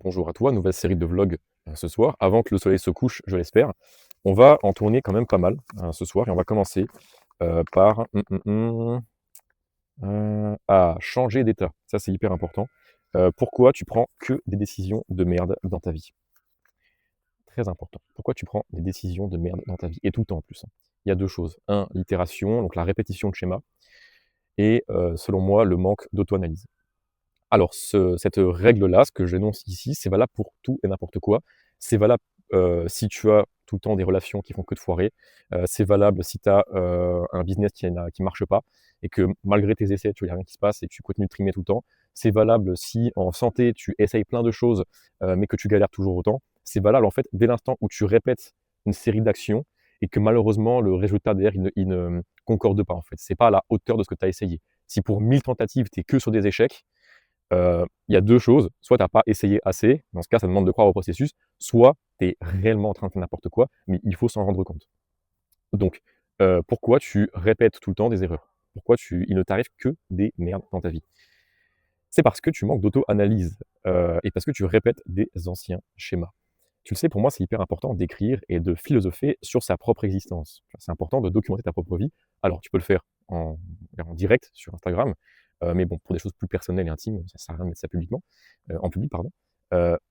Bonjour à toi, nouvelle série de vlogs ce soir. Avant que le soleil se couche, je l'espère. On va en tourner quand même pas mal ce soir et on va commencer par à changer d'état. Ça, c'est hyper important. Pourquoi tu prends que des décisions de merde dans ta vie? Très important. Pourquoi tu prends des décisions de merde dans ta vie? Et tout le temps en plus, hein. Il y a deux choses. Un, l'itération, donc la répétition de schéma. Et selon moi, le manque d'auto-analyse. Alors cette règle-là, ce que j'énonce ici, c'est valable pour tout et n'importe quoi. C'est valable, si tu as tout le temps des relations qui font que de foirer. C'est valable si tu as, un business qui marche pas et que malgré tes essais, tu vois, il y a rien qui se passe et que tu continues de trimer tout le temps. C'est valable si en santé, tu essayes plein de choses, mais que tu galères toujours autant. C'est valable en fait dès l'instant où tu répètes une série d'actions et que malheureusement le résultat derrière il ne concorde pas en fait. C'est pas à la hauteur de ce que tu as essayé. Si pour 1000 tentatives, tu es que sur des échecs, il y a 2 choses, soit tu as pas essayé assez, dans ce cas, ça demande de croire au processus, soit tu es réellement en train de faire n'importe quoi, mais il faut s'en rendre compte. Donc, pourquoi tu répètes tout le temps des erreurs? Pourquoi il ne t'arrive que des merdes dans ta vie? C'est parce que tu manques d'auto-analyse, et parce que tu répètes des anciens schémas. Tu le sais, pour moi, c'est hyper important d'écrire et de philosopher sur sa propre existence. C'est important de documenter ta propre vie. Alors, tu peux le faire en direct sur Instagram, mais bon, pour des choses plus personnelles et intimes, ça sert à rien de mettre ça publiquement, en public, pardon.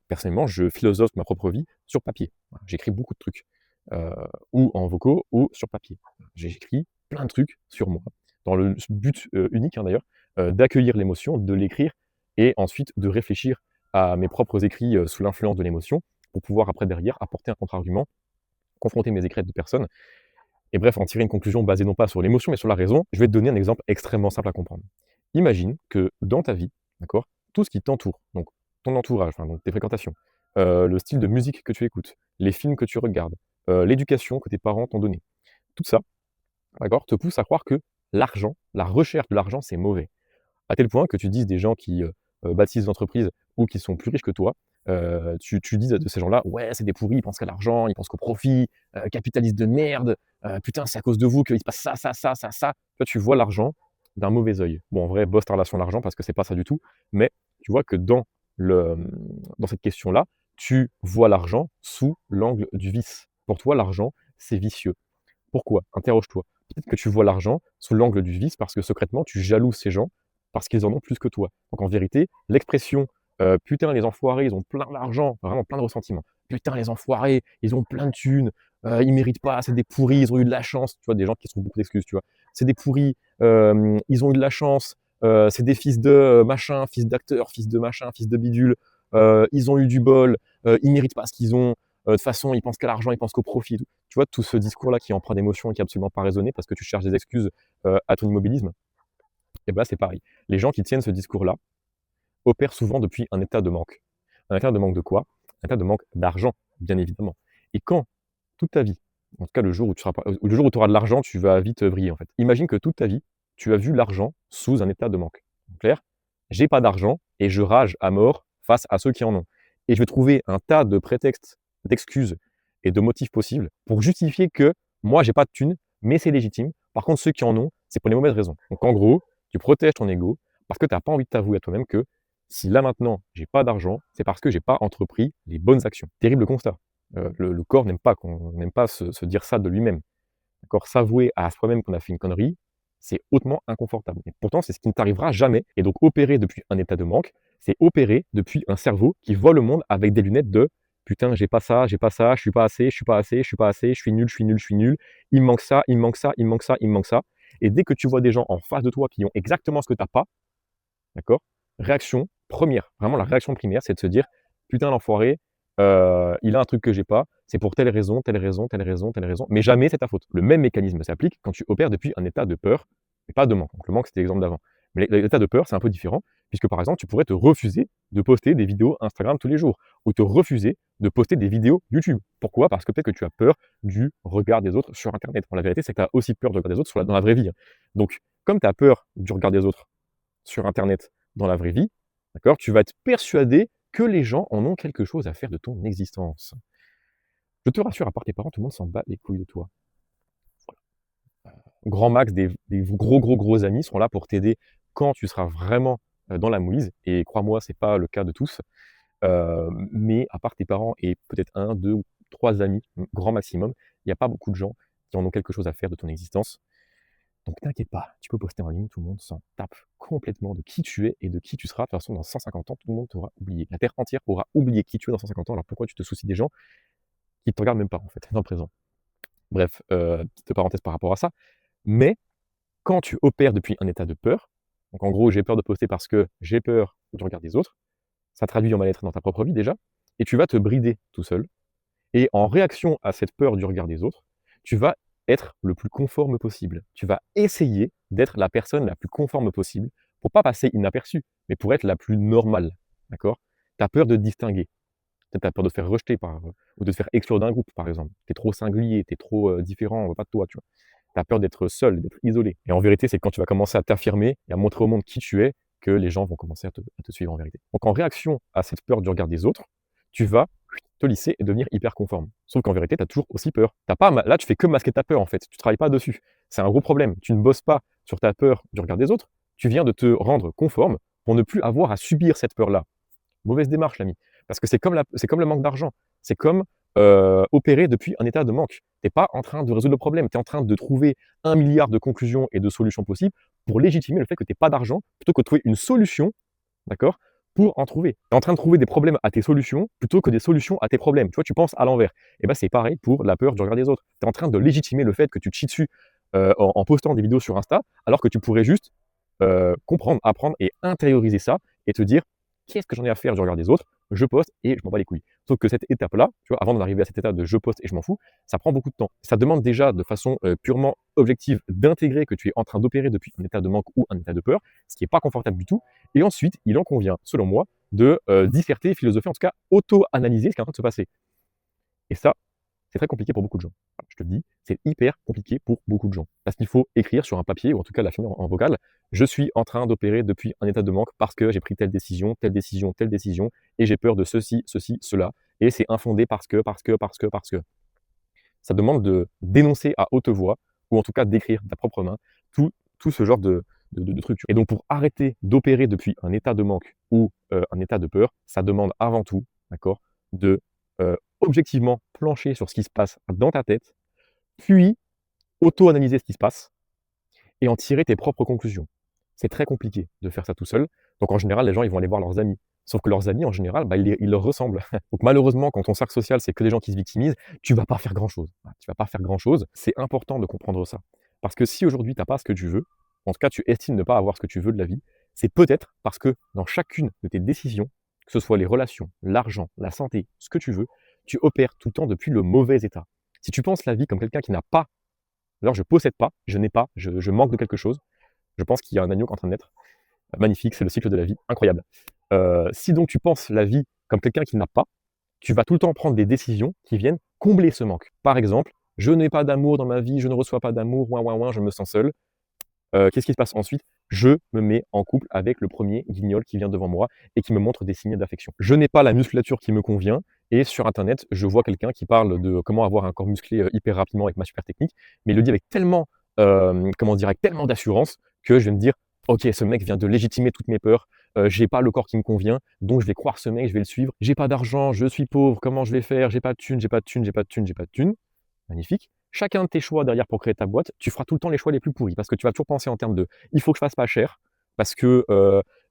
Personnellement, je philosophe ma propre vie sur papier. Voilà, j'écris beaucoup de trucs, heu, ou en vocaux ou sur papier. J'écris plein de trucs sur moi, dans le but, unique, hein, d'ailleurs, d'accueillir l'émotion, de l'écrire et ensuite de réfléchir à mes propres écrits, sous l'influence de l'émotion pour pouvoir après derrière apporter un contre-argument, confronter mes écrits à d'autres personnes et bref, en tirer une conclusion basée non pas sur l'émotion mais sur la raison. Je vais te donner un exemple extrêmement simple à comprendre. Imagine que dans ta vie, d'accord, tout ce qui t'entoure, donc ton entourage, enfin donc tes fréquentations, le style de musique que tu écoutes, les films que tu regardes, l'éducation que tes parents t'ont donnée, tout ça, d'accord, te pousse à croire que l'argent, la recherche de l'argent, c'est mauvais. À tel point que tu dises des gens qui, bâtissent des entreprises ou qui sont plus riches que toi, tu dises de ces gens-là: «Ouais, c'est des pourris, ils pensent qu'à l'argent, ils pensent qu'au profit, capitalistes de merde, putain, c'est à cause de vous qu'il se passe ça, ça, ça, ça, ça». Toi, tu vois l'argent d'un mauvais œil. Bon, en vrai, bosse ta relation à l'argent parce que c'est pas ça du tout, mais tu vois que dans cette question-là, tu vois l'argent sous l'angle du vice. Pour toi, l'argent, c'est vicieux. Pourquoi? Interroge-toi. Peut-être que tu vois l'argent sous l'angle du vice parce que secrètement, tu jalouses ces gens parce qu'ils en ont plus que toi. Donc en vérité, l'expression «Putain, les enfoirés, ils ont plein d'argent», vraiment plein de ressentiments. «Putain, les enfoirés, ils ont plein de thunes, ils méritent pas, c'est des pourris, ils ont eu de la chance». Tu vois, des gens qui se trouvent beaucoup d'excuses, tu vois? «C'est des pourris, ils ont eu de la chance, c'est des fils de, machin, fils d'acteur, fils de machin, fils de bidule, ils ont eu du bol, ils méritent pas ce qu'ils ont, de toute façon, ils pensent qu'à l'argent, ils pensent qu'au profit». Tu vois, tout ce discours-là qui est empreint d'émotion et qui est absolument pas raisonné parce que tu cherches des excuses, à ton immobilisme et bah, c'est pareil. Les gens qui tiennent ce discours-là opèrent souvent depuis un état de manque. Un état de manque de quoi? Un état de manque d'argent, bien évidemment. Et quand toute ta vie, en tout cas le jour où le jour où tu auras de l'argent, tu vas vite, vriller en fait. Imagine que toute ta vie, tu as vu l'argent sous un état de manque. En clair, j'ai pas d'argent et je rage à mort face à ceux qui en ont. Et je vais trouver un tas de prétextes, d'excuses et de motifs possibles pour justifier que moi j'ai pas de thunes, mais c'est légitime. Par contre, ceux qui en ont, c'est pour les mauvaises raisons. Donc en gros, tu protèges ton ego parce que tu as pas envie de t'avouer à toi-même que si là maintenant j'ai pas d'argent, c'est parce que j'ai pas entrepris les bonnes actions. Terrible constat. Le corps n'aime pas se dire ça de lui-même. D'accord? S'avouer à soi-même qu'on a fait une connerie, c'est hautement inconfortable. Et pourtant, c'est ce qui ne t'arrivera jamais. Et donc, opérer depuis un état de manque, c'est opérer depuis un cerveau qui voit le monde avec des lunettes de putain, j'ai pas ça, je suis pas assez, je suis pas assez, je suis pas assez, je suis nul, je suis nul, je suis nul. Il me manque ça, il me manque ça, il me manque ça, il me manque ça. Et dès que tu vois des gens en face de toi qui ont exactement ce que tu n'as pas, d'accord? Réaction première, vraiment la réaction primaire, c'est de se dire: «Putain l'enfoiré, il a un truc que j'ai pas, c'est pour telle raison, telle raison, telle raison, telle raison, mais jamais c'est ta faute». Le même mécanisme s'applique quand tu opères depuis un état de peur et pas de manque. Donc le manque, c'était l'exemple d'avant. Mais l'état de peur, c'est un peu différent puisque, par exemple, tu pourrais te refuser de poster des vidéos Instagram tous les jours ou te refuser de poster des vidéos YouTube. Pourquoi? Parce que peut-être que tu as peur du regard des autres sur internet. Bon, la vérité, c'est que tu as aussi peur du regard des autres dans la vraie vie, hein. Donc comme tu as peur du regard des autres sur internet dans la vraie vie, d'accord, tu vas être persuadé que les gens en ont quelque chose à faire de ton existence. Je te rassure, à part tes parents, tout le monde s'en bat les couilles de toi. Grand max, des gros, gros, gros amis seront là pour t'aider quand tu seras vraiment, dans la mouise et crois-moi, c'est pas le cas de tous. Mais à part tes parents et peut-être un, 2 ou 3 amis, grand maximum, il y a pas beaucoup de gens qui en ont quelque chose à faire de ton existence. Donc t'inquiète pas, tu peux poster en ligne, tout le monde s'en tape complètement de qui tu es et de qui tu seras. De toute façon, dans 150 ans, tout le monde t'aura oublié. La terre entière aura oublié qui tu es dans 150 ans, alors pourquoi tu te soucies des gens qui te regardent même pas, en fait, dans le présent? Bref, petite parenthèse par rapport à ça. Mais quand tu opères depuis un état de peur, donc en gros, j'ai peur de poster parce que j'ai peur du regard des autres, ça traduit en mal-être dans ta propre vie déjà, et tu vas te brider tout seul. Et en réaction à cette peur du regard des autres, tu vas être le plus conforme possible. Tu vas essayer d'être la personne la plus conforme possible pour pas passer inaperçu, mais pour être la plus normale. D'accord? Tu as peur de te distinguer. Peut-être tu as peur de te faire rejeter ou de te faire exclure d'un groupe, par exemple. Tu es trop singulier, tu es trop différent, on veut pas de toi, tu vois. Tu as peur d'être seul, d'être isolé. Et en vérité, c'est quand tu vas commencer à t'affirmer et à montrer au monde qui tu es que les gens vont commencer à te suivre en vérité. Donc en réaction à cette peur du regard des autres, tu vas te lisser et devenir hyper conforme. Sauf qu'en vérité, tu as toujours aussi peur. Là, tu fais que masquer ta peur en fait. Tu travailles pas dessus. C'est un gros problème. Tu ne bosses pas sur ta peur du regard des autres. Tu viens de te rendre conforme pour ne plus avoir à subir cette peur-là. Mauvaise démarche, l'ami. Parce que c'est comme le manque d'argent. C'est comme opérer depuis un état de manque. Tu n'es pas en train de résoudre le problème. Tu es en train de trouver 1 milliard de conclusions et de solutions possibles pour légitimer le fait que tu n'aies pas d'argent plutôt que de trouver une solution, d'accord, pour en trouver. Tu es en train de trouver des problèmes à tes solutions plutôt que des solutions à tes problèmes. Tu vois, tu penses à l'envers. Et ben c'est pareil pour la peur du regard des autres. Tu es en train de légitimer le fait que tu te chies dessus en postant des vidéos sur Insta, alors que tu pourrais juste comprendre, apprendre et intérioriser ça et te dire qu'est-ce que j'en ai à faire du regard des autres, je poste et je m'en bats les couilles. Sauf que cette étape-là, tu vois, avant d'en arriver à cet état de je poste et je m'en fous, ça prend beaucoup de temps. Ça demande déjà de façon purement objective d'intégrer que tu es en train d'opérer depuis un état de manque ou un état de peur, ce qui n'est pas confortable du tout. Et ensuite, il en convient, selon moi, de disserter, philosopher, en tout cas auto-analyser ce qui est en train de se passer. Et ça, c'est très compliqué pour beaucoup de gens. Voilà, je te le dis, c'est hyper compliqué pour beaucoup de gens. Parce qu'il faut écrire sur un papier, ou en tout cas l'affirmer en vocal, je suis en train d'opérer depuis un état de manque parce que j'ai pris telle décision, telle décision, telle décision, et j'ai peur de ceci, ceci, cela, et c'est infondé parce que. Ça demande de dénoncer à haute voix, ou en tout cas d'écrire de ta propre main, tout, tout ce genre de trucs. Et donc pour arrêter d'opérer depuis un état de manque ou un état de peur, ça demande avant tout, d'accord, de objectivement plancher sur ce qui se passe dans ta tête, puis auto-analyser ce qui se passe et en tirer tes propres conclusions. C'est très compliqué de faire ça tout seul. Donc en général, les gens ils vont aller voir leurs amis. Sauf que leurs amis, en général, bah, ils leur ressemblent. Donc malheureusement, quand ton cercle social, c'est que des gens qui se victimisent, tu vas pas faire grand-chose. Voilà, tu vas pas faire grand-chose. C'est important de comprendre ça. Parce que si aujourd'hui, tu n'as pas ce que tu veux, en tout cas, tu estimes ne pas avoir ce que tu veux de la vie, c'est peut-être parce que dans chacune de tes décisions, que ce soit les relations, l'argent, la santé, ce que tu veux, tu opères tout le temps depuis le mauvais état. Si tu penses la vie comme quelqu'un qui n'a pas, alors je possède pas, je n'ai pas, je manque de quelque chose, je pense qu'il y a un agneau qui est en train de naître. Magnifique, c'est le cycle de la vie, incroyable. Si donc tu penses la vie comme quelqu'un qui n'a pas, tu vas tout le temps prendre des décisions qui viennent combler ce manque. Par exemple, je n'ai pas d'amour dans ma vie, je ne reçois pas d'amour, ouin ouin ouin, je me sens seul. Qu'est-ce qui se passe ensuite? Je me mets en couple avec le premier guignol qui vient devant moi et qui me montre des signes d'affection. Je n'ai pas la musculature qui me convient et sur internet, je vois quelqu'un qui parle de comment avoir un corps musclé hyper rapidement avec ma super technique, mais il le dit avec tellement, comment dire? Avec tellement d'assurance que je vais me dire: «OK, ce mec vient de légitimer toutes mes peurs, j'ai pas le corps qui me convient, donc je vais croire ce mec, je vais le suivre. J'ai pas d'argent, je suis pauvre, comment je vais faire? J'ai pas de thunes, j'ai pas de thunes, j'ai pas de thunes, j'ai pas de thunes». Magnifique. Chacun de tes choix derrière pour créer ta boîte, tu feras tout le temps les choix les plus pourris parce que tu vas toujours penser en termes de: «Il faut que je fasse pas cher parce que,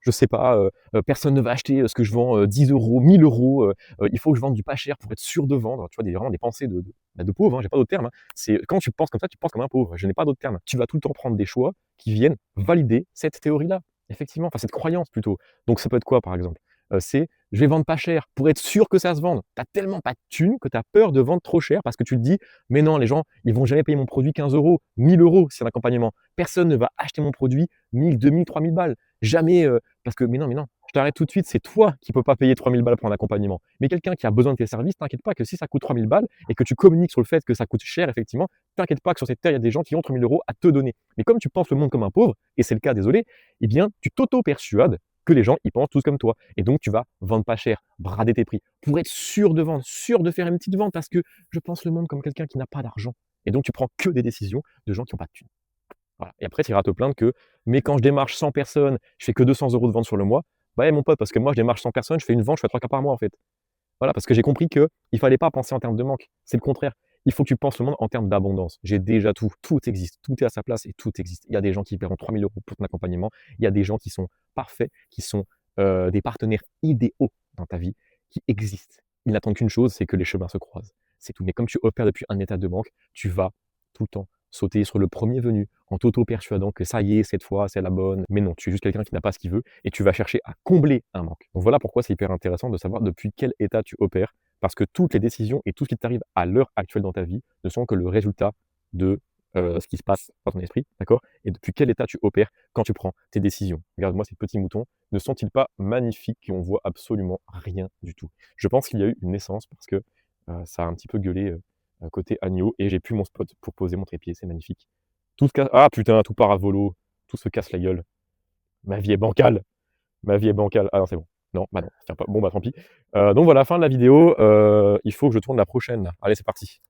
je sais pas, personne ne va acheter, ce que je vends, 10 €, 1 000 €, il faut que je vende du pas cher pour être sûr de vendre». Tu vois? Vraiment des pensées de pauvre, hein, j'ai pas d'autre terme, hein. C'est quand tu penses comme ça, tu penses comme un pauvre. Je n'ai pas d'autre terme. Tu vas tout le temps prendre des choix qui viennent valider cette théorie-là. Effectivement, enfin cette croyance plutôt. Donc ça peut être quoi par exemple? C'est: «Je vais vendre pas cher pour être sûr que ça se vende». Tu as tellement pas de thunes que tu as peur de vendre trop cher parce que tu te dis: «Mais non, les gens, ils vont jamais payer mon produit 15 €, 1 000 € c'est un accompagnement. Personne ne va acheter mon produit 1 000, 2 000, 3 000 balles. Jamais, parce que» mais non, je t'arrête tout de suite, c'est toi qui peux pas payer 3 000 balles pour un accompagnement. Mais quelqu'un qui a besoin de tes services, t'inquiète pas que si ça coûte 3 000 balles et que tu communiques sur le fait que ça coûte cher effectivement, t'inquiète pas que sur cette terre, il y a des gens qui ont 3 000 € à te donner. Mais comme tu penses le monde comme un pauvre, et c'est le cas, désolé, eh bien, tu t'auto-persuades que les gens, ils pensent tous comme toi. Et donc, tu vas vendre pas cher, brader tes prix, pour être sûr de vendre, sûr de faire une petite vente, parce que je pense le monde comme quelqu'un qui n'a pas d'argent. Et donc, tu prends que des décisions de gens qui n'ont pas de thunes. Voilà. Et après, tu iras te plaindre que, mais quand je démarche 100 personnes, je fais que 200 € de vente sur le mois. Bah ouais, mon pote, parce que moi, je démarche 100 personnes, je fais une vente, je fais 3 cas par mois, en fait. Voilà, parce que j'ai compris qu'il ne fallait pas penser en termes de manque. C'est le contraire. Il faut que tu penses le monde en termes d'abondance. J'ai déjà tout. Tout existe. Tout est à sa place et tout existe. Il y a des gens qui paieront 3 000 € pour ton accompagnement. Il y a des gens qui sont parfaits, qui sont des partenaires idéaux dans ta vie, qui existent. Ils n'attendent qu'une chose, c'est que les chemins se croisent. C'est tout. Mais comme tu opères depuis un état de manque, tu vas tout le temps sauter sur le premier venu en t'auto-persuadant que ça y est, cette fois, c'est la bonne. Mais non, tu es juste quelqu'un qui n'a pas ce qu'il veut et tu vas chercher à combler un manque. Donc voilà pourquoi c'est hyper intéressant de savoir depuis quel état tu opères, parce que toutes les décisions et tout ce qui t'arrive à l'heure actuelle dans ta vie ne sont que le résultat de ce qui se passe dans ton esprit, d'accord? Et depuis quel état tu opères quand tu prends tes décisions. Regarde-moi ces petits moutons, ne sont-ils pas magnifiques et on voit absolument rien du tout? Je pense qu'il y a eu une naissance parce que ça a un petit peu gueulé côté agneau et j'ai plus mon spot pour poser mon trépied, c'est magnifique. Tout se casse, ah putain, tout part à volo, tout se casse la gueule. Ma vie est bancale, ma vie est bancale. Ah non, c'est bon. Non, bah non, ça tient pas. Bon, bah tant pis. Donc voilà, fin de la vidéo. Il faut que je tourne la prochaine. Allez, c'est parti.